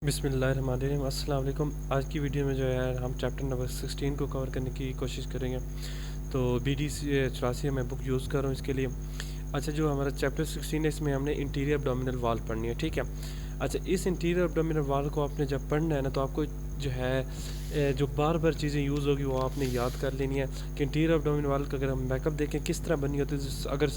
बिस्मिल्लाहिर्रहमानिर्रहीम अस्सलाम वालेकुम। आज की वीडियो में जो है हम चैप्टर नंबर 16 को कवर करने की कोशिश करेंगे। तो BD84 मैं बुक यूज़ कर रहा हूँ इसके लिए। अच्छा, जो हमारा चैप्टर 16 है इसमें हमने इंटीरियर एब्डोमिनल वाल पढ़नी है, ठीक है। अच्छा, इस इंटीरियर एब्डोमिनल वाल को आपने जब पढ़ना है ना, तो आपको जो है जो बार बार चीज़ें यूज़ होगी वो आपने याद कर लेनी है कि इंटीरियर एब्डोमिनल वाल का अगर हम बैकअप देखें किस तरह बनी होती है। अगर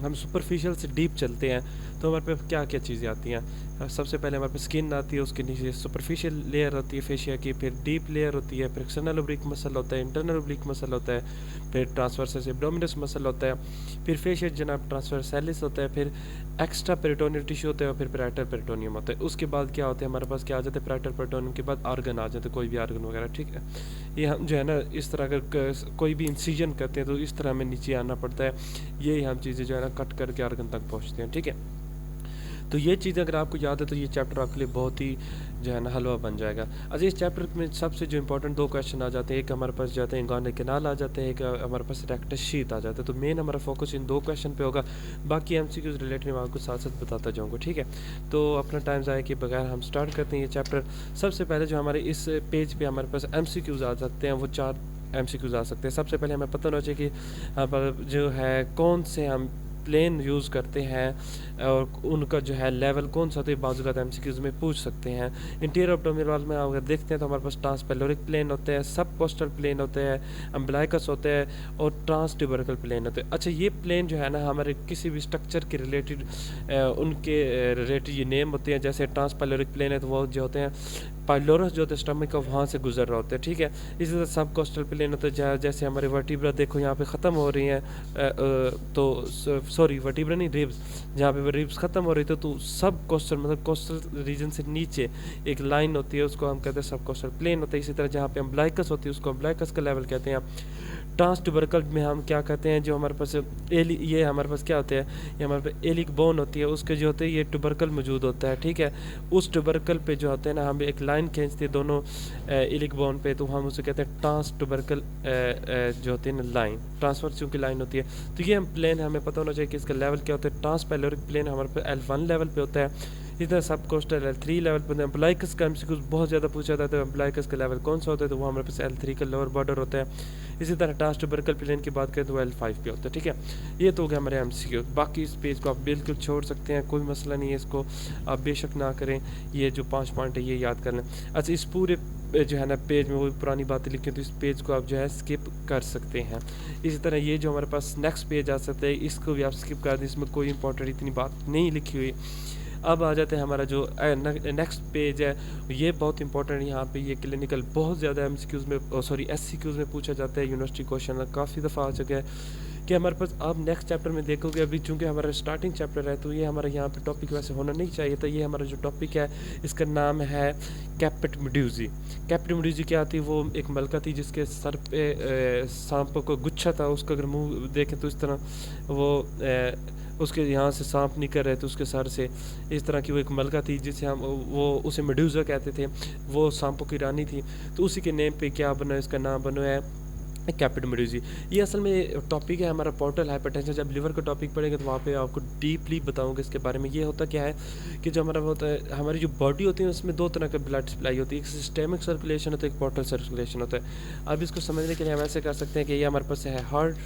हम सुपरफिशियल से डीप चलते हैं तो हमारे पे क्या क्या चीज़ें आती हैं। सबसे पहले हमारे पे स्किन आती है, उसके नीचे सुपरफिशियल लेयर होती है फेशिया की, फिर डीप लेयर होती है, फिर एक्सटर्नल ओब्लिक मसल होता है, इंटरनल ओब्लिक मसल होता है, फिर ट्रांसवर्सस एब्डोमिनस मसल होता है, फिर फेशियल जनाब ट्रांसवर्सैलिस होता है, फिर एक्स्ट्रा पेरिटोनियल टिश्यू होता है, और फिर पैराइटल पेरिटोनियम होता है। उसके बाद क्या होता है हमारे पास, क्या आ जाते हैं पैराइटल पेरिटोनियम के बाद आर्गन आ जाते हैं, कोई भी आर्गन वगैरह, ठीक है। ये हम जो है ना इस तरह अगर कोई भी इंसिजन करते हैं तो इस तरह हमें नीचे आना पड़ता है। यही हम चीज़ें जो है ना कट करके आर्गन तक पहुँचते हैं, ठीक है। तो ये चीज़ अगर आपको याद है तो ये चैप्टर आपके लिए बहुत ही जो है ना हलवा बन जाएगा। अच्छा, इस चैप्टर में सबसे जो इंपॉर्टेंट दो क्वेश्चन आ जाते हैं, एक हमारे पास जाते हैं इंगॉर्निक कैनाल आ जाते हैं, एक हमारे पास रेक्टस शीथ आ जाता है। तो मेन हमारा फोकस इन दो क्वेश्चन पे होगा, बाकी MCQs रिलेटेड मैं आपको साथ साथ बताता जाऊँगा, ठीक है। तो अपना टाइम ज़ाया के बगैर हम स्टार्ट करते हैं ये चैप्टर। सबसे पहले जो हमारे इस पेज पर हमारे पास MCQs आ सकते हैं, वो 4 MCQs आ सकते हैं। सबसे पहले हमें पता होना चाहिए कि यहाँ पर जो है कौन से हम प्लेन यूज़ करते हैं और उनका जो है लेवल कौन सा होता है, बाजू का MCQs में पूछ सकते हैं। इंटीरियर एब्डोमिनल वाल में अगर देखते हैं तो हमारे पास ट्रांसपेलोरिक प्लेन होते हैं, सब कोस्टल प्लेन होते हैं, अम्बलाइकस होते हैं और ट्रांस ट्यूबरकल प्लेन होते हैं। अच्छा, ये प्लेन जो है ना हमारे किसी भी स्ट्रक्चर के रिलेटेड उनके रिलेटेड ये नेम होते हैं। जैसे ट्रांसपेलोरिक प्लेन है तो वो जो होते हैं पाइलोरस जो होते हैं स्टमक का वहाँ से गुजर रहे होते हैं, ठीक है। इसी तरह सब कोस्टल प्लेन होते हैं, जैसे हमारे वर्टिब्रा देखो यहाँ पे ख़त्म हो रही हैं, तो सॉरी वर्टिब्रा नहीं, रिब्स, जहाँ पे रिब्स ख़त्म हो रही थी तो सब कोस्टल मतलब कोस्टल रीजन से नीचे एक लाइन होती है, उसको हम कहते हैं सब कोस्टल प्लेन होता है। इसी तरह जहाँ पे अम्बलाइकस होती है उसको अम्बलाइकस का लेवल कहते हैं। ट्रांस ट्यूबरकल में हम क्या कहते हैं, जो हमारे पास ये हमारे पास क्या होते हैं, ये हमारे पास एलिक बोन होती है, उसके जो होते हैं ये ट्यूबरकल मौजूद होता है, ठीक है। उस ट्यूबरकल पे जो होते हैं ना हम एक लाइन खींचते हैं दोनों एलिक बोन पे, तो हम उसे कहते हैं ट्रांस ट्यूबरकल जो होती है ना लाइन, ट्रांसफर की लाइन होती है। तो ये हम प्लेन हमें पता होना चाहिए कि इसका लेवल क्या होता है। ट्रांस पेलोरिक प्लेन हमारे पास L1 लेवल पे होता है। इधर सब कोस्टल L3 लेवल पर। एम्प्लाइकस का MCQ बहुत ज़्यादा पूछा जाता है, तो एम्प्लाइकस का लेवल कौन सा होता है, तो वो हमारे पास L3 का लोअर बॉर्डर होता है। इसी तरह ट्रांस ट्यूबरकल प्लेन की बात करें तो L5 पे होता है, ठीक है। ये तो हो गया हमारे MCQ। बाकी इस पेज को आप बिल्कुल छोड़ सकते हैं, कोई मसला नहीं है, इसको आप बेशक ना करें। ये जो 5 पॉइंट है ये याद कर लें। अच्छा, इस पूरे जो है ना पेज में वो पुरानी बातें लिखी हैं तो इस पेज को आप जो है स्किप कर सकते हैं। इसी तरह ये जो हमारे पास नेक्स्ट पेज आ सकता है इसको भी आप स्किप कर दें, इसमें कोई इंपॉर्टेंट इतनी बात नहीं लिखी हुई। अब आ जाते हैं हमारा जो नेक्स्ट पेज है, ये बहुत इंपॉर्टेंट है। यहाँ पे ये क्लिनिकल बहुत ज़्यादा MCQs में सॉरी SCQs में पूछा जाता है, यूनिवर्सिटी क्वेश्चन काफ़ी दफ़ा आ चुका है कि हमारे पास अब नेक्स्ट चैप्टर में देखोगे, अभी चूंकि हमारा स्टार्टिंग चैप्टर है तो ये हमारा यहाँ पे टॉपिक वैसे होना नहीं चाहिए। तो ये हमारा जो टॉपिक है इसका नाम है कैपिट मेड्यूजी। कैपिट मेड्यूजी क्या थी, वो एक मलका थी जिसके सर पे सांप को गुच्छा था, उसका अगर मुंह देखें तो इस तरह वो उसके यहाँ से सांप निकल रहे थे उसके सर से। इस तरह की वो एक मलका थी जिसे हम वो उसे मेड्यूजा कहते थे, वो सांपों की रानी थी। तो उसी के नेम पे क्या बना, इसका नाम बना है कैपिट मेड्यूजी। ये असल में टॉपिक है हमारा पोर्टल हाइपरटेंशन। जब लिवर का टॉपिक पढ़ेंगे तो वहाँ पे आपको डीपली बताऊंगा इसके बारे में। ये होता क्या है कि जो हमारा होता है, हमारी जो बॉडी होती है उसमें दो तरह का ब्लड सप्लाई होती है, एक सिस्टेमिक सर्कुलेशन होता है, एक पोर्टल सर्कुलेशन होता है। अब इसको समझने के लिए हम ऐसे कर सकते हैं कि ये हमारे पास है हार्ट,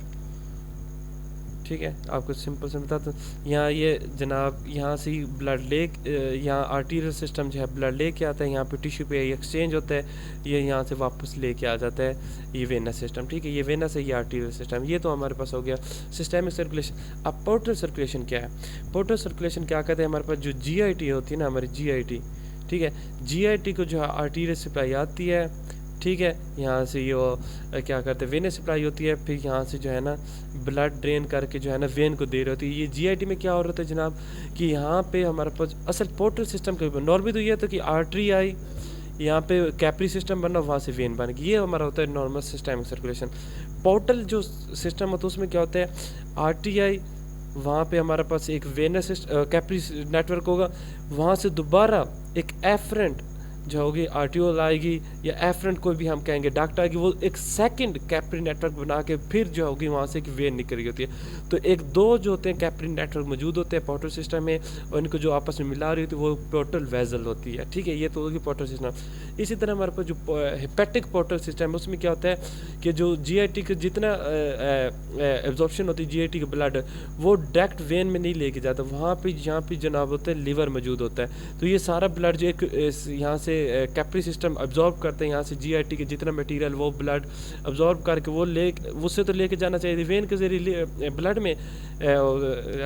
ठीक है। आपको सिंपल से बताता हूँ, यहाँ ये जनाब यहाँ से ब्लड लेक, यहाँ आर्टीरियल सिस्टम जो है ब्लड लेके आता है, यहाँ पे टिश्यू पे एक्सचेंज होता है, ये यहाँ से वापस लेके आ जाता है ये वेनस सिस्टम, ठीक है। ये वेनस है, ये आर्टीरियल सिस्टम। ये तो हमारे पास हो गया सिस्टेमिक सर्कुलेशन। अब पोर्टल सर्कुलेशन क्या है, पोर्टल सर्कुलेशन क्या कहते हैं, हमारे पास जो GIT होती है ना, हमारी GIT, ठीक है। GIT को जो है आर्टीरियल सप्लाई आती है, ठीक है। यहाँ से ये क्या करते हैं वेनस सप्लाई होती है, फिर यहाँ से जो है ना ब्लड ड्रेन करके जो है ना वेन को दे रही होती है। ये GIT में क्या हो रहा था जनाब कि यहाँ पे हमारे पास असल पोर्टल सिस्टम के नॉर्मली तो ये था कि आर्टरी आई, यहाँ पे कैपरी सिस्टम बना, वहाँ से वेन बन गई, ये हमारा होता है नॉर्मल सिस्टमिक सर्कुलेशन। पोर्टल जो सिस्टम होता है उसमें क्या होता है, RTI, वहाँ पे हमारे पास एक वेनस कैपरी नेटवर्क होगा, वहाँ से दोबारा एक एफरेंट जो होगी आर्टियोल आएगी या एफरेंट कोई भी हम कहेंगे डक्ट आएगी, वो एक सेकंड कैपरी नेटवर्क बना के फिर जो होगी वहाँ से एक वेन निकल रही होती है। तो एक दो जो होते हैं कैपरी नेटवर्क मौजूद होते हैं पोर्टल सिस्टम में, और इनको जो आपस में मिला रही होती है वो पोर्टल वेजल होती है, ठीक है। ये तो होगी पोर्टल सिस्टम। इसी तरह हमारे पास जो हेपेटिक पोर्टल सिस्टम है उसमें क्या होता है कि जो जीआईटी का जितना एब्जॉर्प्शन होती है जीआईटी का ब्लड वो डायरेक्ट वेन में नहीं लेके जाता, वहाँ पे यहाँ पे जनाब होता है लिवर मौजूद होता है। तो ये सारा ब्लड जो एक यहाँ से कैपरी सिस्टम अब्जॉर्ब करते हैं, यहाँ से जीआईटी के जितना मटेरियल वो ब्लड अब्जॉर्ब करके वो ले उससे तो लेके जाना चाहिए वेन के जरिए ब्लड में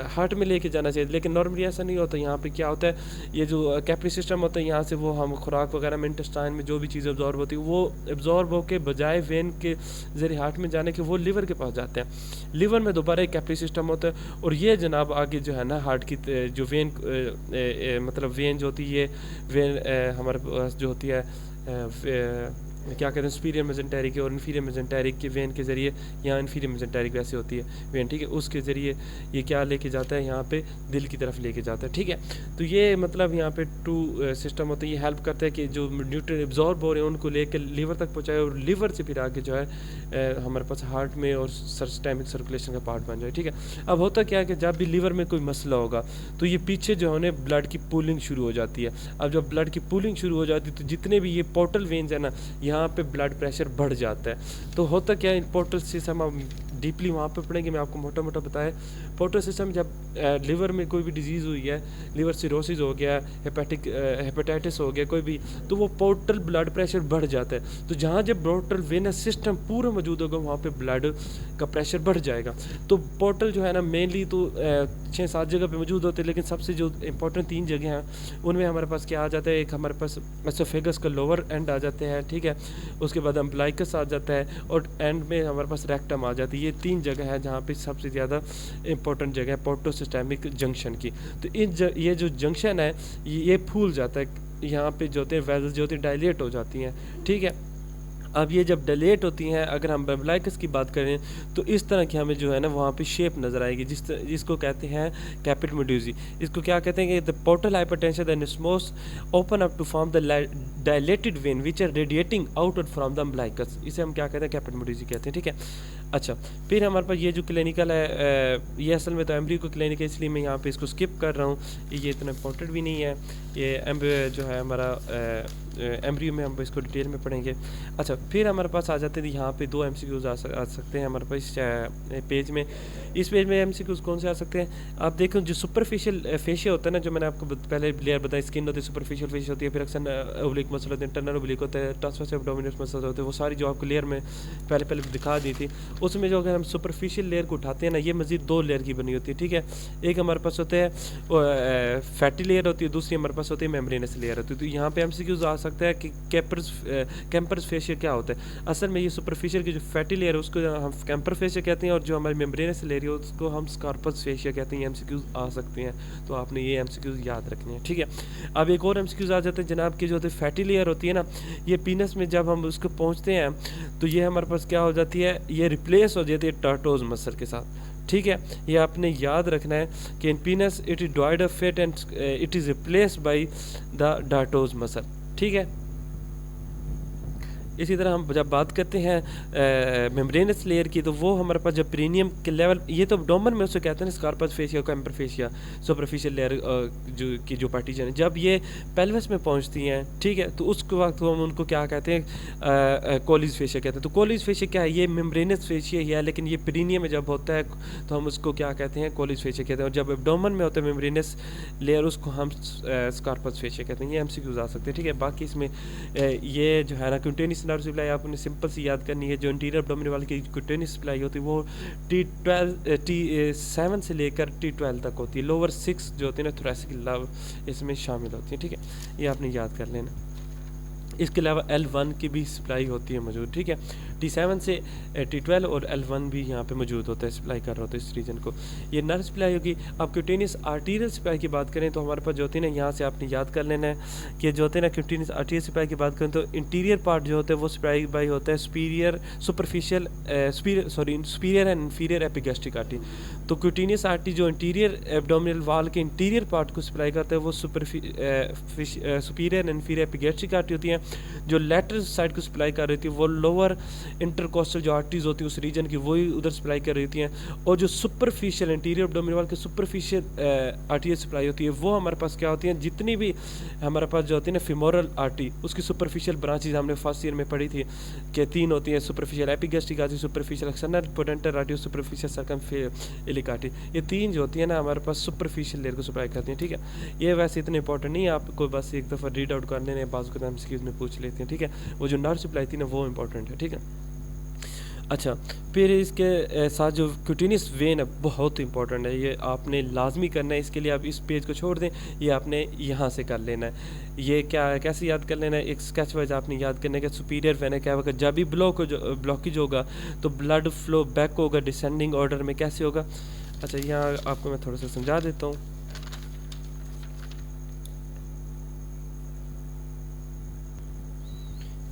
हार्ट में लेके जाना चाहिए, लेकिन नॉर्मली ऐसा नहीं होता। यहाँ पे क्या होता है, ये जो कैपरी सिस्टम होता है यहाँ से वो हम खुराक वगैरह में इंटेस्टाइन में जो भी चीज़ अब्जॉर्ब होती है वो अब्जॉर्ब होकर बजाय वेन के जरिए हार्ट में जाने के वो लिवर के पास जाते हैं। लिवर में दोबारा एक कैपरी सिस्टम होता है, और ये जनाब आगे जो है ना हार्ट की जो वेन मतलब वेन जो होती है वेन हमारे पास जो होती है क्या कहते हैं सुपीरियर मेजेंटेरिक और इन्फीरियर मेजेंटेरिक के वेन के ज़रिए, यहाँ इन्फीरियर मेजेंटेरिक वैसे होती है वेन, ठीक है, उसके ज़रिए ये क्या लेके जाता है यहाँ पे दिल की तरफ लेके जाता है, ठीक है। तो ये मतलब यहाँ पे टू सिस्टम होते हैं, ये हेल्प करता है कि जो न्यूट्रिएंट एब्जॉर्ब हो रहे हैं उनको लेकर लिवर तक पहुँचाए, और लिवर से फिर आगे जो है हमारे पास हार्ट में और सिस्टमिक सर्कुलेशन का पार्ट बन जाए, ठीक है। अब होता क्या है कि जब भी लिवर में कोई मसला होगा तो ये पीछे जो है ब्लड की पूलिंग शुरू हो जाती है। अब जब ब्लड की पूलिंग शुरू हो जाती है तो जितने भी ये पोर्टल वेन्स है ना यहाँ पे ब्लड प्रेशर बढ़ जाता है। तो होता क्या है पोर्टल सिस्टम, हम डीपली वहाँ पे पढ़ेंगे, मैं आपको मोटा मोटा बताया। पोर्टल सिस्टम जब लिवर में कोई भी डिजीज़ हुई है, लिवर सिरोसिस हो गया, हेपेटाइटिस हो गया कोई भी, तो वो पोर्टल ब्लड प्रेशर बढ़ जाता है। तो जहाँ जब पोर्टल वेनस सिस्टम पूरा मौजूद होगा वहाँ पे ब्लड का प्रेशर बढ़ जाएगा। तो पोर्टल जो है ना मेनली तो 6-7 जगह पे मौजूद होते हैं, लेकिन सबसे जो इंपॉर्टेंट 3 जगह हैं उनमें हमारे पास क्या आ जाता है, एक हमारे पास एसोफेगस का लोअर एंड आ जाते हैं, ठीक है, उसके बाद अम्बलाइकस आ जाता है, और एंड में हमारे पास रेक्टम आ जाती है। ये 3 जगह है जहाँ पे सबसे ज़्यादा इंपॉर्टेंट जगह है पोर्टो सिस्टेमिक जंक्शन की। तो ये जो जंक्शन है ये फूल जाता है, यहाँ पे जो होते हैं वेजल्स जो होती हैं डायलेट हो जाती हैं, ठीक है। अब ये जब डायलेट होती हैं, अगर हम अम्बलाइकस की बात करें तो इस तरह की हमें जो है ना वहाँ पे शेप नज़र आएगी जिसको कहते हैं कैपिट मेडूजी। इसको क्या कहते हैं कि the portal hypertension the anastomoses open up to form the dilated vein which are radiating outward from the umbilicus, इसे हम क्या कहते हैं कैपिट मेडूजी कहते हैं, ठीक है। अच्छा, फिर हमारे पास ये जो क्लिनिकल है ये असल में तो एम्ब्रियो को क्लिनिक है, इसलिए मैं यहाँ पे इसको स्किप कर रहा हूँ, ये इतना इंपॉर्टेंट भी नहीं है। ये जो है हमारा एम्ब्रियो में हम इसको डिटेल में पढ़ेंगे। अच्छा, फिर हमारे पास आ जाते हैं यहाँ पे 2 MCQs आ सकते हैं हमारे पास पेज में। इस पेज में MCQs कौन से आ सकते हैं, आप देखो जो सुपरफिशियल फेशिया होता है ना, जो मैंने आपको पहले लेयर बताई, स्किन होती है, सुपरफिशियल फेशिया होती है, फिर अक्सर ओब्लिक मसल होते हैं, इंटरनल ओब्लिक होता है, ट्रांसवर्स एब्डोमिनल मसल होते हैं, वो सारी जो आपको लेयर में पहले दिखा दी थी, उसमें जो अगर हम सुपरफिशियल लेयर को उठाते हैं ना, ये मज़ीद 2 लेयर की बनी होती है, ठीक है। एक हमारे पास होते हैं फैटी लेयर होती है, दूसरी हमारे पास होती है मेम्ब्रेनस लेयर होती है। तो यहाँ पे MCQs आ सकता है कि कैम्पर्स फेशिया क्या होता है। असल में ये सुपरफिशियल की जो फैटी लेयर है उसको हम कैम्पर फेशिया कहते हैं, और जो हमारी मेम्ब्रेनस लेयर है उसको हम स्कार्पस फेशिया कहते हैं। MCQs आ सकते हैं, तो आपने ये MCQs याद रखने हैं, ठीक है। अब एक और MCQs आ जाते हैं जनाब की जो होती है फैटी लेयर होती है ना, ये पीनस में जब हम उसको पहुँचते हैं तो ये हमारे पास क्या हो जाती है, ये रिप्लेस हो जाती है टार्टोज मसल के साथ, ठीक है। ये आपने याद रखना है कि in penis it is devoid of fat and it is replaced by the dartos muscle, ठीक है। इसी तरह हम जब बात करते हैं मेम्ब्रेनस लेयर की, तो वो हमारे पास जब प्रीनियम के लेवल, ये तो डोमन में उसे कहते हैं Scarpa's fascia, Camper's fascia, superficial layer जो पार्टीशन है, जब ये पेल्विस में पहुंचती हैं, ठीक है, तो उस वक्त हम उनको क्या कहते हैं कोलिज फेशिया कहते हैं। तो कोलिज फेशिया क्या है, ये मेम्ब्रेनस फेशिया ही है, लेकिन ये प्रीनियम में जब होता है तो हम उसको क्या कहते हैं कोलिज फेशिया कहते हैं, और जब एब्डोमेन में होता है मेम्ब्रेनस लेयर उसको हम स्कार्पस फेशिया कहते हैं। ये MCQs आ सकते हैं, ठीक है। बाकी इसमें ये जो है ना क्यूटेनियस नर्व सप्लाई आपने सिंपल सी याद करनी है, जो इंटीरियर एब्डोमेन वाले की क्यूटेनियस सप्लाई होती है वो T7 से लेकर T12 तक होती है, लोअर 6 जो होती है ना थोरेसिक लव इसमें शामिल होती है, ठीक है। ये आपने याद कर लेना। इसके अलावा L1 की भी सप्लाई होती है मौजूद, ठीक है। T7 से T12 और L1 भी यहाँ पे मौजूद होता है, सप्लाई कर रहा होता है इस रीजन को। ये नर्व सप्लाई होगी। अब क्यूटेनियस आर्टीरियल सप्लाई की बात करें तो हमारे पास जो होती है ना, यहाँ से आपने याद कर लेना है कि जो होते हैं ना क्यूटेनियस आर्टीरियल सप्लाई की बात करें तो इंटीरियर पार्ट जो होता है वो सप्लाई बाई होता है superior and inferior epigastric artery. तो क्यूटेनियस आर्टरी जो इंटीरियर एब्डोमिनल वाल के इंटीरियर पार्ट को सप्लाई करता है वो superior and inferior epigastric artery होती है। जो लेटरल साइड को सप्लाई कर रही थी वो लोअर इंटरकोस्टल जो आर्टरीज होती है उस रीजन की वही उधर सप्लाई कर रही होती हैं, और जो सुपरफिशियल इंटीरियर एब्डोमिनल वाल के सुपरफिशियल आर्टरी सप्लाई होती है वो हमारे पास क्या होती हैं, जितनी भी हमारे पास जो होती है ना फेमोरल आर्टरी उसकी सुपरफिशियल ब्रांचेज हमने फर्स्ट ईयर में पढ़ी थी कि 3 होती हैं, superficial epigastric artery, superficial external pudendal artery, superficial circumferential artery. ये 3 जो होती है ना हमारे पास सुपरफिशियल लेयर को सप्लाई करती हैं, ठीक है। ये वैसे इतने इंपॉर्टेंट नहीं है, आपको बस एक दफ़ा रीड आउट कर लेने बाजू के नाम स्कीज में पूछ लेते हैं, ठीक है। वो जो नर्व सप्लाई थी ना वो इंपॉर्टेंट है, ठीक है। अच्छा, फिर इसके साथ जो क्यूटेनियस वेन है बहुत इंपॉर्टेंट है, ये आपने लाजमी करना है। इसके लिए आप इस पेज को छोड़ दें, ये आपने यहाँ से कर लेना है। ये क्या है, कैसे याद कर लेना है, एक स्केच वाइज आपने याद करने का। सुपीरियर वेन है क्या होगा, जब भी ब्लॉकेज होगा तो ब्लड फ्लो बैक होगा डिसेंडिंग ऑर्डर में, कैसे होगा। अच्छा, यहाँ आपको मैं थोड़ा सा समझा देता हूँ।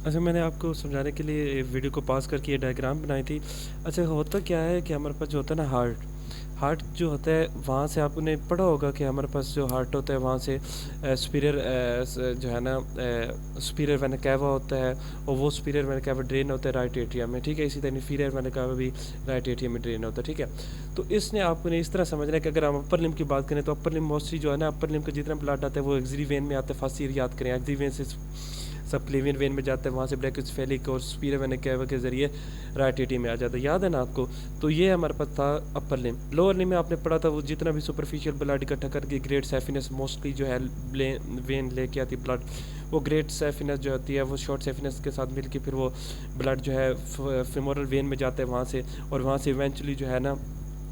अच्छा, मैंने आपको समझाने के लिए वीडियो को पास करके ये डायग्राम बनाई थी। अच्छा, होता क्या है कि हमारे पास जो होता है ना हार्ट जो होता है वहाँ से आपने पढ़ा होगा कि हमारे पास जो हार्ट होता है वहाँ से सुपीरियर जो है ना सुपीरियर वेना कैवा होता है, और वो सुपीरियर वेना कैवा ड्रेन होता है राइट एट्रियम में, ठीक है। इसी तरह इन्फीरियर वेना कैवा भी राइट एट्रियम में ड्रेन होता है, ठीक है। तो इसने आपने इस तरह समझना है कि अगर हम अपर लिम्ब की बात करें तो अपर लिम्ब मोस्टली जो है ना अपर लिम्ब का जितना ब्लड आता है वो एक्सरी वेन में आता है। फर्स्ट ईयर याद करें, एक्सरी वेन से सबक्लेवियन वेन में जाता है, वहाँ से ब्रैकियोसेफेलिक और सुपीरियर वेना कैवा के जरिए राइट एट्रियम में आ जाता है, याद है ना आपको। तो ये हमारे पास था अपर लिम्ब। लोअर लिम्ब में आपने पढ़ा था वो जितना भी सुपरफिशियल ब्लड इकट्ठा करके ग्रेट सैफिनेस मोस्टली जो है वेन लेके आती है ब्लड, वो ग्रेट सैफिनेस जो होती है वो शॉर्ट सैफिनेस के साथ मिलके फिर वो ब्लड जो है फेमोरल वेन में जाता है वहाँ से, और वहाँ से इवेंचुअली जो है ना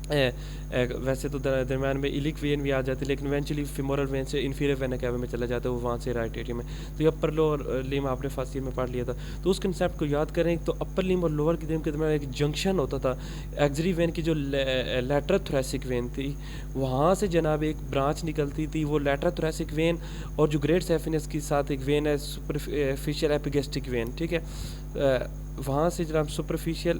वैसे तो दरम्यान में इलिक वेन भी आ जाती है, लेकिन इवेंचुअली फेमोरल वेन से इन्फीरियर वेना कैवा में चला जाता है, वो वहाँ से राइट एट्रियम में। तो ये अपर लोअर लिम्ब आपने फर्स्ट ईयर में पढ़ लिया था। तो उस कंसेप्ट को याद करें तो अपर लिम्ब और लोअर लिम्ब के दरम्यान एक जंक्शन होता था। एक्सरी वेन की जो लैटरल थोरैसिक वेन थी वहाँ से जनाब एक ब्रांच निकलती थी, वो लैटरल थोरैसिक वेन, और जो ग्रेट सैफिनेस के साथ एक वेन है सुपरफिशियल एपिगैस्ट्रिक वेन, ठीक है। वहाँ से जनाब सुपरफिशियल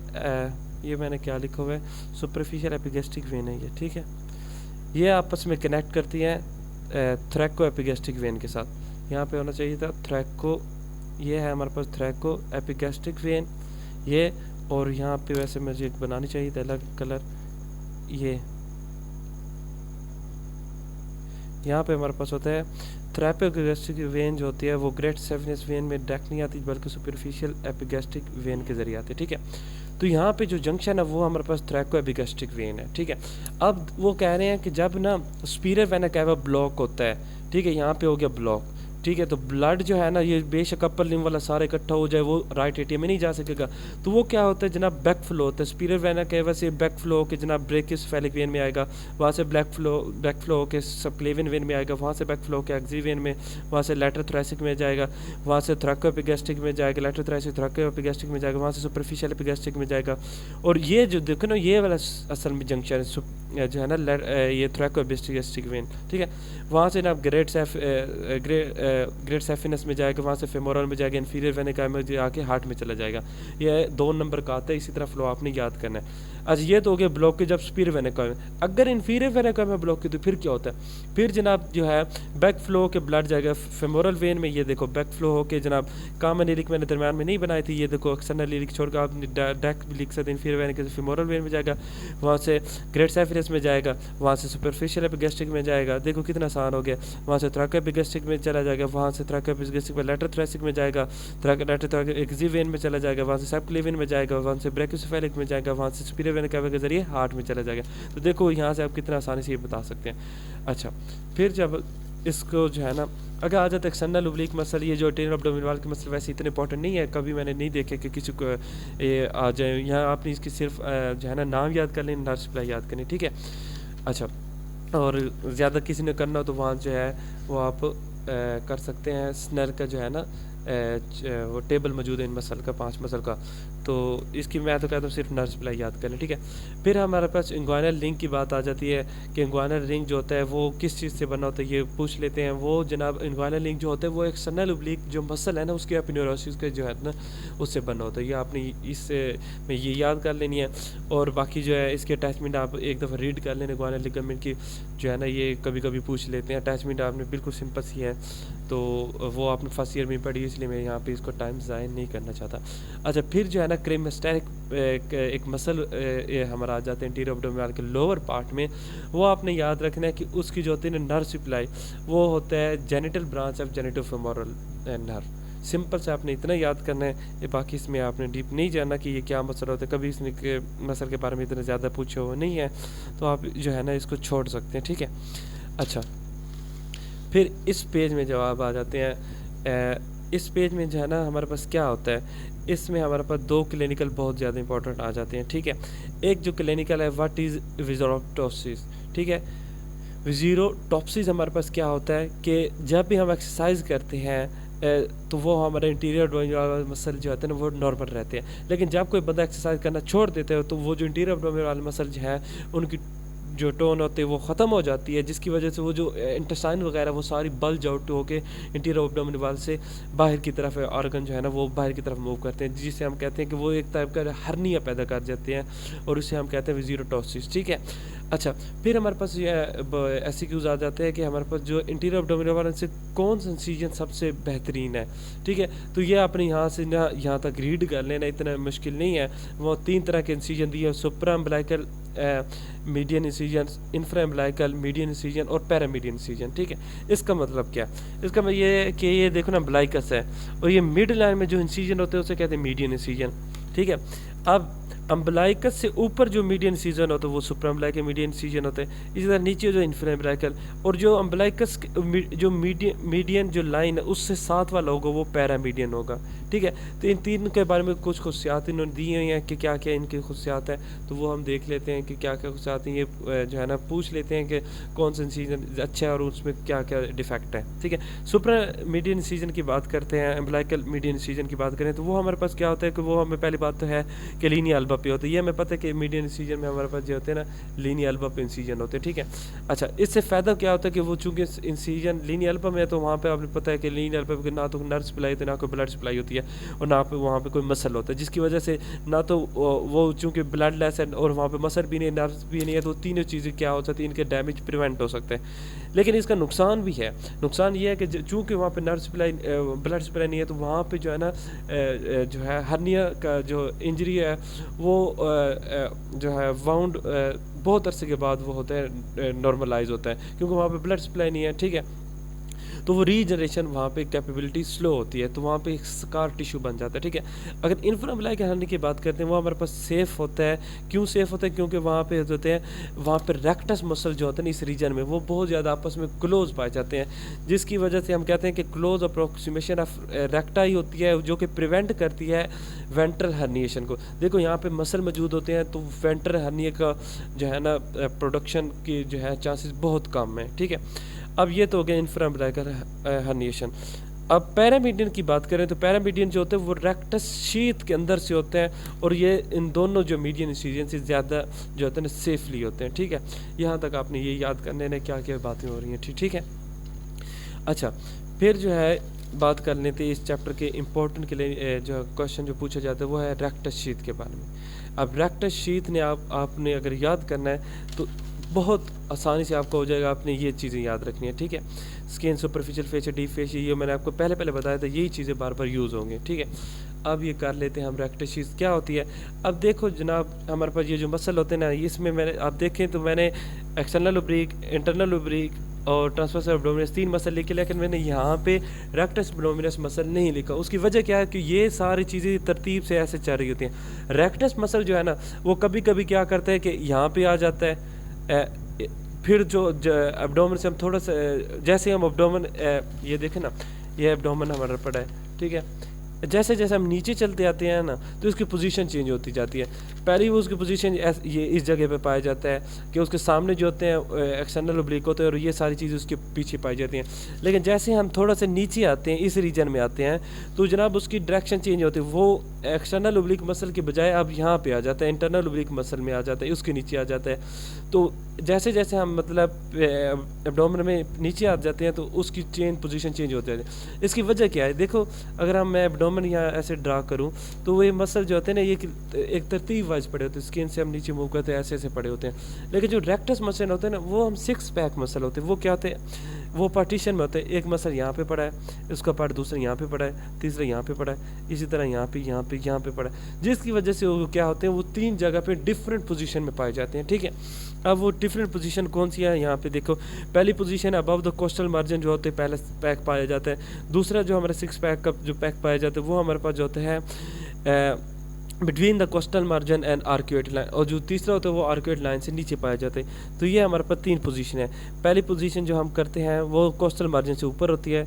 ये मैंने क्या लिखा हुआ है, सुपरफिशियल एपिगैस्ट्रिक वेन है ये, ठीक है। ये आपस में कनेक्ट करती हैं थ्रैको एपिगैस्ट्रिक वेन के साथ। यहाँ पे होना चाहिए था थ्रैको, ये है हमारे पास थ्रैको एपिगैस्ट्रिक वेन ये, और यहाँ पे वैसे मुझे बनानी चाहिए था अलग कलर। ये यहाँ पे हमारे पास होता है थ्रैको एपिगैस्ट्रिक वेन जो होती है वो ग्रेट सैफिनेस वेन में डायरेक्ट नहीं आती बल्कि सुपरफिशियल एपिगैस्ट्रिक वेन के जरिए आती है, ठीक है। तो यहाँ पे जो जंक्शन है वो हमारे पास थ्रैको एपिगैस्ट्रिक वेन है, ठीक है। अब वो कह रहे हैं कि जब ना सुपीरियर वेना कैवा ब्लॉक होता है, ठीक है, यहाँ पे हो गया ब्लॉक, ठीक है, तो ब्लड जो है ना ये बेशक अपर लिम्ब वाला सारा इकट्ठा हो जाए वो राइट एट्रियम में नहीं जा सकेगा। तो वो क्या होता है जनाब, बैक फ्लो होता है। सुपीरियर वेना कैवा से बैक फ्लो होकर जनाब ब्रैकियोसेफेलिक वेन में आएगा, वहाँ से बैक फ्लो होकर सबक्लेवियन वेन में आएगा, वहाँ से बैक फ्लो होकर एक्सरी वेन में, वहाँ से लैटरल थोरैसिक में जाएगा, वहाँ से थ्रैको एपिगैस्ट्रिक में जाएगा, लैटरल थोरैसिक थ्रैको एपिगैस्ट्रिक में जाएगा, वहाँ से सुपरफिशियल एपिगैस्ट्रिक में जाएगा। और ये जो देखो ना ये वाला असल में जंक्शन जो है ना ये थ्रैको एपिगैस्ट्रिक वेन, ठीक है। वहाँ से ना ग्रेट सैफिनेस में जाएगा, वहाँ से फेमोरल में जाएगा, इन्फीरियर वेना कैवा में आके हार्ट में चला जाएगा। ये 2 नंबर का आता है, इसी तरह फ्लो आपने याद करना है। अच्छा, ये तो हो गया ब्लॉक के जब सुपीरियर वेना कैवा में। अगर इन्फीरियर वेना कैवा में ब्लॉक की तो फिर क्या होता है, फिर जनाब जो है बैक फ्लो के ब्लड जाएगा फेमोरल वेन में, ये देखो बैक फ्लो होके जनाब कॉमन इलिक मैंने दरम्यान में नहीं बनाई थी, ये देखो एक्सटर्नल इलिक छोड़कर आप डायरेक्ट भी लिख सकते हैं, इन्फीरियर वेना के फेमोरल वेन में जाएगा, वहाँ से ग्रेट सैफिनेस में जाएगा, वहाँ से सुपरफिशियल एपिगैस्ट्रिक में जाएगा, देखो कितना आसान हो गया, वहाँ से थ्रैको एपिगैस्ट्रिक में चला जाएगा, वहाँ से थ्रैको एपिगैस्ट्रिक में लैटरल थोरैसिक में जाएगा, लैटरल एक्सरी वेन में चला जाएगा, वहाँ से सबक्लेवियन में जाएगा, वहाँ से ब्रैकियोसेफेलिक में जाएगा, वहाँ से सुपीरियर वेना कैवा के जरिए हार्ट में चला जाएगा। तो देखो यहाँ से आप कितना आसानी से ये बता सकते हैं। अच्छा, फिर जब इसको जो है ना अगर आ जाता है एक्सटर्नल ओब्लिक मसल, ये जो टेनर एब्डोमिनल वाल के मसल वैसे इतने इंपॉर्टेंट नहीं है, कभी मैंने नहीं देखे कि किसी को ये आ जाए। यहाँ आपने इसकी सिर्फ जो है ना नाम याद कर लें, नर्व सप्लाई याद करनी, ठीक है। अच्छा, और ज़्यादा किसी ने करना हो तो वहाँ जो है वो आप कर सकते हैं स्नेल का जो है ना वो टेबल मौजूद है इन मसल का, 5 मसल का। तो इसकी मैं तो कहता हूँ सिर्फ नर्व सप्लाई याद कर लें, ठीक है। फिर हमारे पास इंग्वाइनल रिंग की बात आ जाती है कि इंग्वाइनल रिंग जो होता है वो किस चीज़ से बना होता है, ये पूछ लेते हैं। वो जनाब इंग्वाइनल रिंग जो होता है वो एक्सटर्नल ओब्लिक जो मसल है ना उसके एपिन्यूरोसिस का जो है ना उससे बना होता है। ये आपने इससे में ये याद कर लेनी है। और बाकी जो है इसके अटैचमेंट आप एक दफ़ा रीड कर लें इंग्वाइनल लिगामेंट की, जो है ना ये कभी कभी पूछ लेते हैं। अटैचमेंट आपने बिल्कुल सिंपल सी है, तो वो आपने फर्स्ट ईयर में पढ़ी, इसलिए मैं यहाँ पे इसको टाइम ज़ाया नहीं करना चाहता। अच्छा, फिर जो है ना क्रेमेस्टेरिक एक मसल हमारा आ जाते हैं इंटीरियर एब्डोमिनल के लोअर पार्ट में। वो आपने याद रखना है कि उसकी जो होती है ना नर्व सप्लाई, वो होता है genital branch of genitofemoral nerve. Simple से आपने इतना याद करना है, ये बाकी इसमें आपने डीप नहीं जानना कि ये क्या मसल होता है। कभी इसमें के मसल के बारे में इतना ज़्यादा पूछे हुए नहीं है, तो आप जो है ना इसको छोड़ सकते हैं, ठीक है। अच्छा, फिर इस पेज में जवाब आ जाते हैं। इस पेज में जो है ना हमारे पास क्या होता है, इसमें हमारे पास 2 क्लिनिकल बहुत ज़्यादा इंपॉर्टेंट आ जाते हैं, ठीक है। एक जो क्लिनिकल है व्हाट इज़ विज़रोटॉप्सिस, ठीक है। विज़रोटॉप्सिस हमारे पास क्या होता है कि जब भी हम एक्सरसाइज करते हैं तो वो हमारे इंटीरियर एब्डोमिनल मसल जो होते हैं ना वो नॉर्मल रहते हैं। लेकिन जब कोई बंदा एक्सरसाइज करना छोड़ देते हो तो वो जो इंटीरियर एब्डोमिनल मसल जो है उनकी जो टोन होती है वो ख़त्म हो जाती है, जिसकी वजह से वो जो इंटेस्टाइन वगैरह वो सारी बल्ज आउट होके इंटीरियर एब्डोमिनल से बाहर की तरफ ऑर्गन जो है ना वो बाहर की तरफ मूव करते हैं, जिसे हम कहते हैं कि वो एक टाइप का हर्निया पैदा कर जाते हैं और उसे हम कहते हैं विज़रोटॉप्सिस, ठीक है। अच्छा, फिर हमारे पास ये एससीक्यूज आ जाते हैं कि हमारे पास जो इंटीरियर एब्डोमिनल से कौन सा इंसिजन सबसे बेहतरीन है, ठीक है। तो ये आपने यहाँ से ना यहाँ तक रीड कर लेना, इतना मुश्किल नहीं है। वो 3 तरह के इंसिजन दिए, supra umbilical, median incision, infra umbilical, median incision और पैरामीडियन इंसिजन, ठीक है। इसका मतलब क्या, इसका मतलब ये कि ये देखो ना अम्बिलिकस है और ये मिड लाइन में जो इंसिजन होते हैं उसे कहते हैं मीडियन इंसिजन, ठीक है। अब अम्बिलिकस से ऊपर जो मीडियन इंसिजन होता है वो सुप्रा अम्बिलिकल मीडियन इंसिजन होता है। इसी तरह नीचे जो इंफ्रा अम्बिलिकल, और जो अम्बिलिकस जो मीडियन जो लाइन है उससे साथ वाला होगा वो पैरामीडियन होगा, ठीक है। तो इन 3 के बारे में कुछ खुशियात इन्होंने दी हुई हैं कि क्या क्या इनकी खुशियात है, तो वो हम देख लेते हैं कि क्या क्या खुशियात हैं। ये जो है ना पूछ लेते हैं कि कौन सा इंसिजन अच्छा है और उसमें क्या क्या डिफेक्ट है, ठीक है। सुप्रा मीडियन इंसिजन की बात करते हैं, अम्बिलिकल मीडियन इंसिजन की बात करें तो वो हमारे पास क्या होता है कि वो हमें पहली बात तो है कि लीनियर अल्बा पे होते हैं। ये हमें पता है कि मीडियन इंसिजन में हमारे पास जो होते हैं ना लीनियर अल्बा पे इंसिजन होते हैं, ठीक है। अच्छा, इससे फ़ायदा क्या होता है कि वो चूँकि इंसिजन लीनियर अल्बा में है तो वहाँ पे आपने पता है कि लीनियर अल्बा पे ना तो नर्व सप्लाई होती है, ना कोई ब्लड सप्लाई होती है और ना पे वहाँ पे कोई मसल होता है, जिसकी वजह से ना तो वो चूँकि ब्लड लेस है और वहाँ पे मसल भी नहीं, नर्व भी नहीं है, तो तीनों चीज़ें क्या हो सकती है, इनके डैमेज प्रिवेंट हो सकते हैं। लेकिन इसका नुकसान भी है। नुकसान ये है कि चूँकि वहाँ पे नर्व सप्लाई ब्लड सप्लाई नहीं है तो वहाँ पे जो है ना जो है हर्निया का जो इंजरी है वो जो है वाउंड बहुत अरसे के बाद वो होता है नॉर्मलाइज होता है, क्योंकि वहाँ पे ब्लड सप्लाई नहीं है, ठीक है। तो वो रीजनरेशन वहाँ पे कैपेबिलिटी स्लो होती है, तो वहाँ पे एक स्कार टिश्यू बन जाता है, ठीक है। अगर इंफ्रा अम्बिलिकल हर्निया की बात करते हैं वो हमारे पास सेफ़ होता है। क्यों सेफ़ होता है, क्योंकि वहाँ पे होते हैं वहाँ पे रेक्टस मसल जो होते हैं इस रीजन में वो बहुत ज़्यादा आपस में क्लोज पाए जाते हैं, जिसकी वजह से हम कहते हैं कि क्लोज अप्रोक्सीमेशन ऑफ रेक्टा ही होती है जो कि प्रिवेंट करती है वेंट्रल हर्निएशन को। देखो यहाँ पे मसल मौजूद होते हैं तो वेंट्रल हर्निया का जो है ना प्रोडक्शन की जो है चांसेस बहुत कम है, ठीक है। अब ये तो हो गया इंफ्रा अम्बिलिकल हर्निएशन। अब पैरामीडियन की बात करें तो पैरामीडियन जो होते हैं वो रेक्टस शीथ के अंदर से होते हैं और ये इन दोनों जो मीडियन इंसिजन से ज़्यादा जो होते हैं ना सेफली होते हैं, ठीक है। यहाँ तक आपने ये याद करने ने क्या क्या बातें हो रही हैं, ठीक है। अच्छा, फिर जो है बात कर लेते हैं इस चैप्टर के इम्पोर्टेंट के लिए जो क्वेश्चन जो पूछा जाता है वो है रेक्टस शीथ के बारे में। अब रेक्टस शीथ ने आपने अगर याद करना है तो बहुत आसानी से आपको हो जाएगा, आपने ये चीज़ें याद रखनी है, ठीक है। Skin superficial facial deep facial, ये मैंने आपको पहले बताया था, यही चीज़ें बार बार यूज़ होंगी, ठीक है। अब ये कर लेते हैं हम रेक्टस शीथ क्या होती है। अब देखो जनाब हमारे पास ये जो मसल होते हैं ना इसमें मैंने आप देखें तो मैंने एक्सटर्नल ओब्लिक, इंटरनल ओब्लिक और ट्रांसवर्स एब्डोमिनस 3 मसल लिखे, लेकिन मैंने यहाँ पे रेक्टस एब्डोमिनस मसल नहीं लिखा। उसकी वजह क्या है कि ये सारी चीज़ें तरतीब से ऐसे चल रही होती हैं। रेक्टस मसल जो है ना वो कभी कभी क्या करता है कि यहाँ पे आ जाता है, फिर जो एब्डोमेन से हम थोड़ा सा जैसे हम एब्डोमेन ये देखें ना, ये एब्डोमेन हमारा पड़ा है, ठीक है। जैसे जैसे हम नीचे चलते आते हैं ना, तो उसकी पोजीशन चेंज होती जाती है। पहले वो उसकी पोजीशन ये इस जगह पे पाया जाता है कि उसके सामने जो होते हैं एक्सटर्नल ओब्लिक होते हैं और ये सारी चीज़ें उसके पीछे पाई जाती हैं। लेकिन जैसे हम थोड़ा सा नीचे आते हैं, इस रीजन में आते हैं, तो जनाब उसकी डायरेक्शन चेंज होती है। वो एक्सटर्नल ओब्लिक मसल के बजाय अब यहाँ पे आ जाता है, इंटरनल ओब्लिक मसल में आ जाता है, उसके नीचे आ जाता है। तो जैसे जैसे हम मतलब एब्डोमेन में नीचे आ जाते हैं, तो उसकी पोजीशन चेंज होती है। इसकी वजह क्या है? देखो, अगर हम मैं एब्डोमेन यहाँ ऐसे ड्रा करूँ, तो वो ये मसल जो होते हैं ना, ये एक तरतीब वाइज पड़े होते हैं। स्किन से हम नीचे मूव करते हैं, ऐसे ऐसे पड़े होते हैं। लेकिन जो रेक्टस मसल होते हैं ना, वो हम 6 पैक मसल होते हैं। वो क्या होते हैं? वो पार्टीशन में होते हैं। एक मसल यहाँ पे पड़ा है, उसका पार्ट दूसरा यहाँ पे पड़ा है, तीसरा यहाँ पे पड़ा है, इसी तरह यहाँ पे पड़ा है, जिसकी वजह से वो क्या होते हैं, वो 3 जगह पे डिफरेंट पोजीशन में पाए जाते हैं। ठीक है, अब वो डिफरेंट पोजीशन कौन सी है? यहाँ पे देखो, पहली position above the coastal margin जो होते हैं, पहला पैक पाया जाता है। दूसरा जो हमारा 6 पैक का जो पैक पाया जाता है, वो हमारे पास जो होता है between the coastal margin and arcuate line, और जो तीसरा होता है वो आर्क्यूएट लाइन से नीचे पाया जाता है। तो ये हमारे पास 3 पोजीशन है। पहली पोजीशन जो हम करते हैं वो कोस्टल मार्जिन से ऊपर होती है,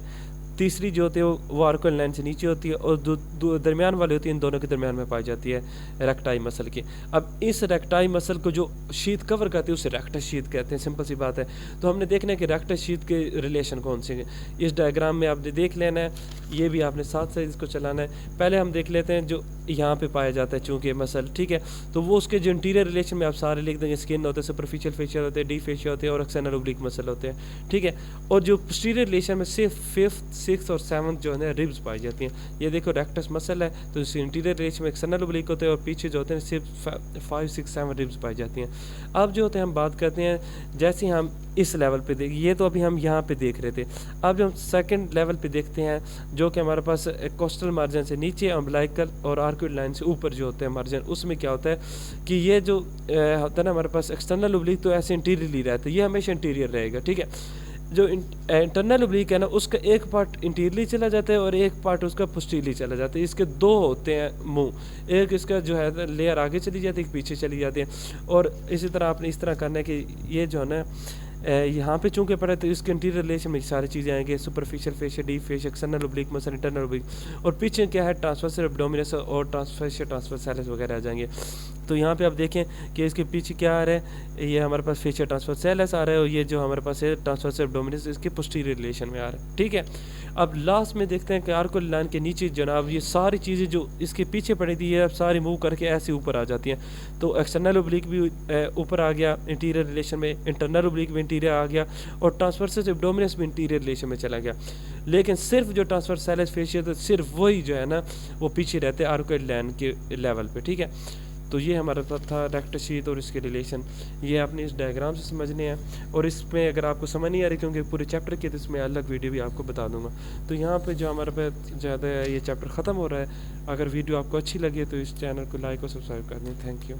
तीसरी जो होती है वो आर्क्यूएट लाइन से नीचे होती है, और दो दरमियान वाली होती है, इन दोनों के दरमियान में पाई जाती है रेक्टाई मसल की। अब इस रेक्टाई मसल को जो शीथ कवर करती है उसे रेक्टस शीथ कहते हैं। सिंपल सी बात है। तो हमने देखना है कि रेक्टस शीथ के रिलेशन कौन से हैं। इस डायग्राम में आपने देख लेना है, ये भी आपने साथ साथ इसको चलाना है। पहले हम देख लेते हैं जो यहाँ पे पाया जाता है चूँकि मसल, ठीक है, तो वो उसके जो इंटीरियर रिलेशन में आप सारे लिख देंगे। स्किन होते हैं, सुपरफिशियल फेशियल होते हैं, डी फेशियल होते हैं, और एक्सटर्नल ओब्लिक मसल होते हैं। ठीक है, और जो पोस्टीरियर रिलेशन में सिर्फ 5th 6th और 7th जो है रिब्स पाई जाती हैं। ये देखो रेक्टस मसल है, तो इस इंटीरियर रिलेशन में एक्सटर्नल ओब्लिक होते हैं, और पीछे जो होते हैं सिर्फ 5 6 7 रिब्स पाई जाती हैं। अब जो होते हैं हम बात करते हैं, जैसे हम इस लेवल पे देख, ये तो अभी हम यहाँ पे देख रहे थे। अब जो हम सेकंड लेवल पे देखते हैं, जो कि हमारे पास कोस्टल मार्जिन से नीचे, अम्बलाइकल और आर्क्यूट लाइन से ऊपर जो होते हैं मार्जिन, उसमें क्या होता है कि ये जो होता है ना हमारे पास एक्सटर्नल ओब्लिक, तो ऐसे इंटीरियरली रहता है, ये हमेशा इंटीरियर रहेगा। ठीक है, जो इंटरनल ओब्लिक है ना, उसका एक पार्ट इंटीरियरली चला जाता है और एक पार्ट उसका पोस्टीरियरली चला जाता है। इसके 2 होते हैं मुंह, एक इसका जो है लेयर आगे चली जाती है, एक पीछे चली जाती है। और इसी तरह आपने इस तरह करना है कि ये जो है ना यहाँ पे चूंकि पड़ा है, तो इसके इंटीरियर रिलेशन में सारी चीज़ें आएंगे। Superficial facial, deep facial, external oblique muscle, internal oblique, और पीछे क्या है ट्रांसवर्स एब्डोमिनस और ट्रांसवर्सैलिस वगैरह आ जाएंगे। तो यहाँ पे आप देखें कि इसके पीछे क्या आ रहा है, ये हमारे पास फेशियल ट्रांसवर्सैलिस आ रहा है, और ये जो हमारे पास है ट्रांसवर्स एब्डोमिनस, इसके पोस्टीरियर रिलेशन में आ रहा है। ठीक है, अब लास्ट में देखते हैं कि आर्कुलर लाइन के नीचे जनाब ये सारी चीज़ें जो इसके पीछे पड़ी थी, ये अब सारी मूव करके ऐसे ऊपर आ जाती हैं। तो एक्सटर्नल ओब्लिक भी ऊपर आ गया इंटीरियर रिलेशन में, इंटरनल ओब्लिक भी इंटीरियर आ गया, और ट्रांसवर्स एब्डोमिनस भी इंटीरियर रिलेशन में चला गया। लेकिन सिर्फ जो ट्रांसवर्सैलिस फेशियल, तो सिर्फ वही जो है ना वो पीछे रहते हैं आर्कुलर लाइन के लेवल पे। ठीक है, तो ये हमारा था रेक्टस शीथ और इसके रिलेशन, ये आपने इस डायग्राम से समझने हैं। और इसमें अगर आपको समझ नहीं आ रही क्योंकि पूरे चैप्टर की, तो इसमें अलग वीडियो भी आपको बता दूंगा। तो यहाँ पे जो हमारे पे ज़्यादा ये चैप्टर ख़त्म हो रहा है। अगर वीडियो आपको अच्छी लगी तो इस चैनल को लाइक और सब्सक्राइब कर दें। Thank you.